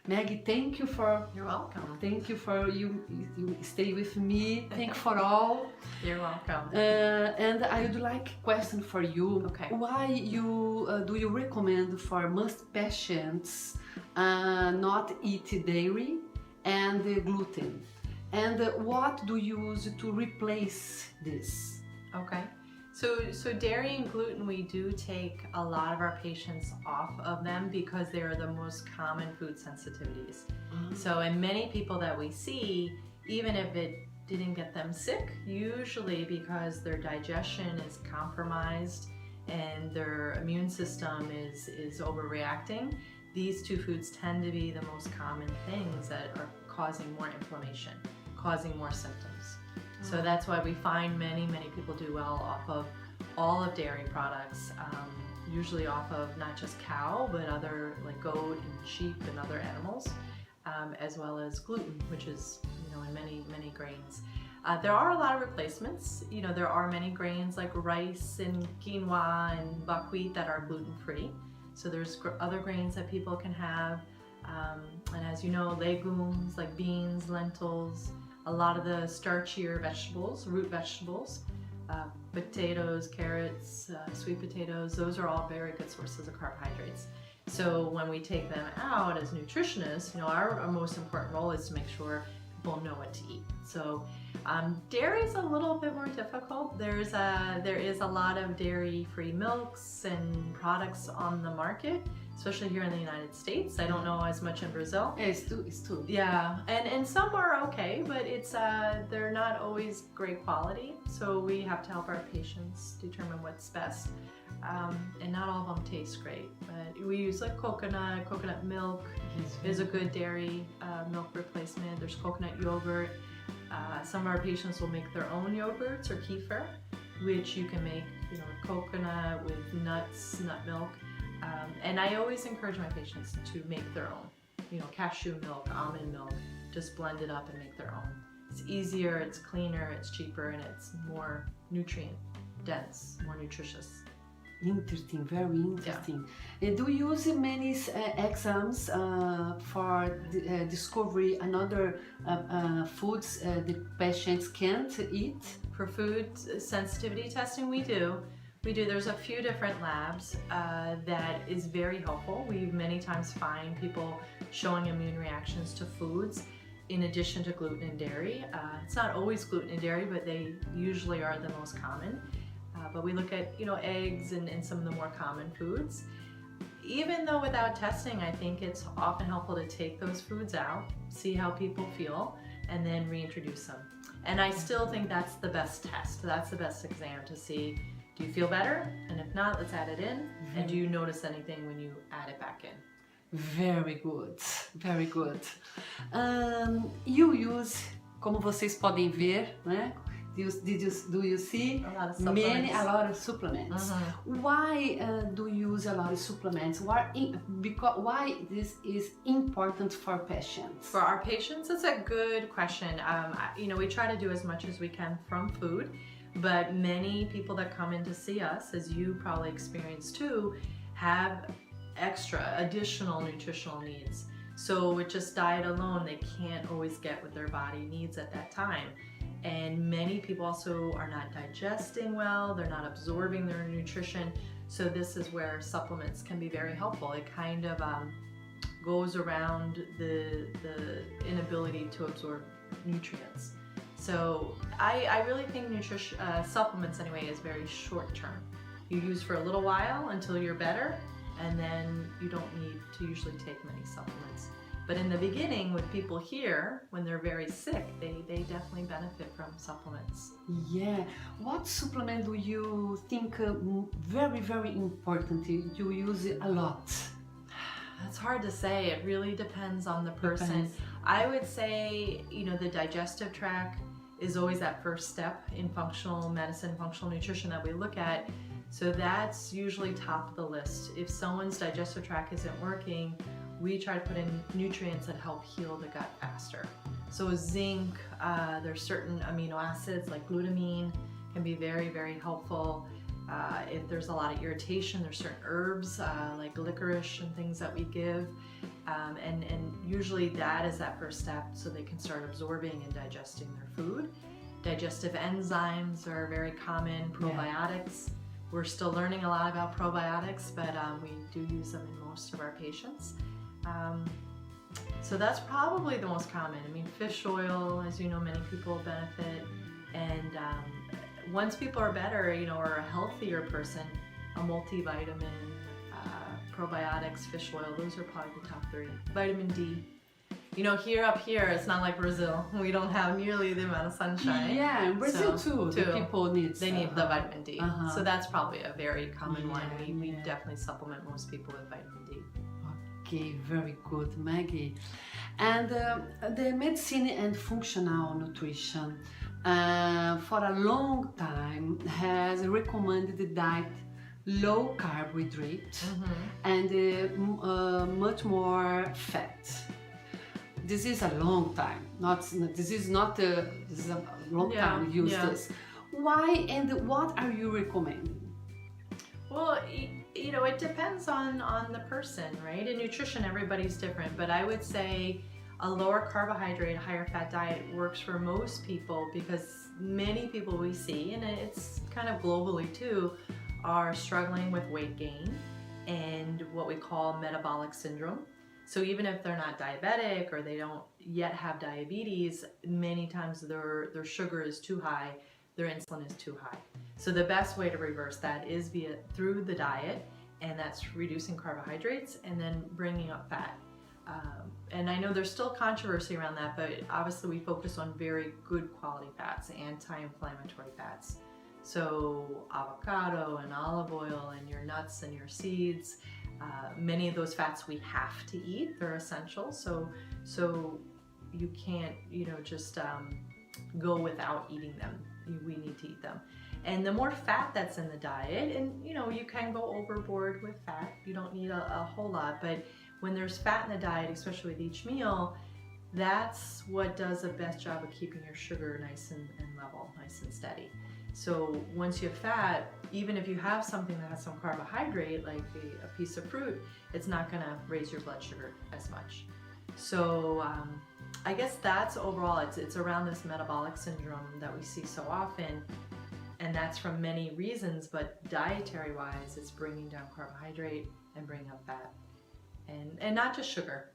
Maggie, thank you for... You're welcome. Thank you for you stay with me. Thank you for all. You're welcome. And I would like a question for you. Okay. Why do you recommend for most patients not eat dairy and gluten? And what do you use to replace this? Okay. So dairy and gluten, we do take a lot of our patients off of them because they are the most common food sensitivities. So in many people that we see, even if it didn't get them sick, usually because their digestion is compromised and their immune system is overreacting, these two foods tend to be the most common things that are causing more inflammation, causing more symptoms. So that's why we find many people do well off of all of dairy products, usually off of not just cow, but other like goat and sheep and other animals, as well as gluten, which is, in many grains. There are a lot of replacements. There are many grains like rice and quinoa and buckwheat that are gluten-free. So there's other grains that people can have. And as you know, legumes like beans, lentils, a lot of the starchier vegetables, root vegetables, potatoes, carrots, sweet potatoes, those are all very good sources of carbohydrates. So when we take them out as nutritionists, our most important role is to make sure people know what to eat. So dairy is a little bit more difficult. There is a lot of dairy-free milks and products on the market, especially here in the United States. I don't know as much in Brazil. It's too. Yeah, and some are okay, but they're not always great quality. So we have to help our patients determine what's best. And not all of them taste great, but we use like coconut milk is a good dairy milk replacement. There's coconut yogurt. Some of our patients will make their own yogurts or kefir, which you can make, with coconut, with nuts, nut milk. And I always encourage my patients to make their own, cashew milk, almond milk, just blend it up and make their own. It's easier, it's cleaner, it's cheaper, and it's more nutrient dense, more nutritious. Interesting, very interesting. Yeah. Do you use many exams for discovery another foods the patients can't eat? For food sensitivity testing, we do. There's a few different labs that is very helpful. We many times find people showing immune reactions to foods in addition to gluten and dairy. It's not always gluten and dairy, but they usually are the most common. But we look at, eggs and some of the more common foods. Even though without testing, I think it's often helpful to take those foods out, see how people feel, and then reintroduce them. And I still think that's the best test. That's the best exam to see, do you feel better? And if not, let's add it in. And do you notice anything when you add it back in? Very good, very good. You use, como vocês podem ver, né? Do you see a lot of supplements? Why do you use a lot of supplements? Why this is important for patients? For our patients, it's a good question. We try to do as much as we can from food, but many people that come in to see us, as you probably experienced too, have additional nutritional needs. So with just diet alone, they can't always get what their body needs at that time. And many people also are not digesting well, they're not absorbing their nutrition. So this is where supplements can be very helpful. It kind of goes around the inability to absorb nutrients. So I really think supplements anyway is very short term. You use for a little while until you're better, and then you don't need to usually take many supplements. But in the beginning, with people here, when they're very sick, they definitely benefit from supplements. Yeah. What supplement do you think very, very important? You use it a lot? That's hard to say. It really depends on the person. I would say, the digestive tract is always that first step in functional medicine, functional nutrition that we look at. So that's usually top of the list. If someone's digestive tract isn't working, we try to put in nutrients that help heal the gut faster. So zinc, there's certain amino acids like glutamine can be very, very helpful. If there's a lot of irritation, there's certain herbs like licorice and things that we give. And usually that is that first step so they can start absorbing and digesting their food. Digestive enzymes are very common, probiotics. We're still learning a lot about probiotics, but we do use them in most of our patients. So that's probably the most common. I mean, fish oil, as you know, many people benefit. And once people are better, you know, or a healthier person, a multivitamin, probiotics, fish oil, those are probably the top three. Vitamin D. You know, up here, it's not like Brazil. We don't have nearly the amount of sunshine. Yeah, in Brazil too. The people need the vitamin D. So that's probably a very common one. We definitely supplement most people with vitamin D. Okay, very good, Maggie. And the medicine and functional nutrition for a long time has recommended the diet low carbohydrate and much more fat. This is a long time. This is a long time we use this. Why and what are you recommending? Well, you know, it depends on the person, right? In nutrition, everybody's different, but I would say a lower carbohydrate, higher fat diet works for most people because many people we see, and it's kind of globally too, are struggling with weight gain and what we call metabolic syndrome. So even if they're not diabetic or they don't yet have diabetes, many times their sugar is too high, their insulin is too high. So the best way to reverse that is through the diet, and that's reducing carbohydrates and then bringing up fat. And I know there's still controversy around that, but obviously we focus on very good quality fats, anti-inflammatory fats. So avocado and olive oil and your nuts and your seeds, many of those fats we have to eat, they're essential. So you can't, you know, just go without eating them. We need to eat them. And the more fat that's in the diet, and you know, you can go overboard with fat. You don't need a whole lot, but when there's fat in the diet, especially with each meal, that's what does the best job of keeping your sugar nice and level, nice and steady. So once you have fat, even if you have something that has some carbohydrate, like a piece of fruit, it's not gonna raise your blood sugar as much. So I guess that's overall, it's around this metabolic syndrome that we see so often, and that's from many reasons, but dietary wise, it's bringing down carbohydrate and bringing up fat. And not just sugar.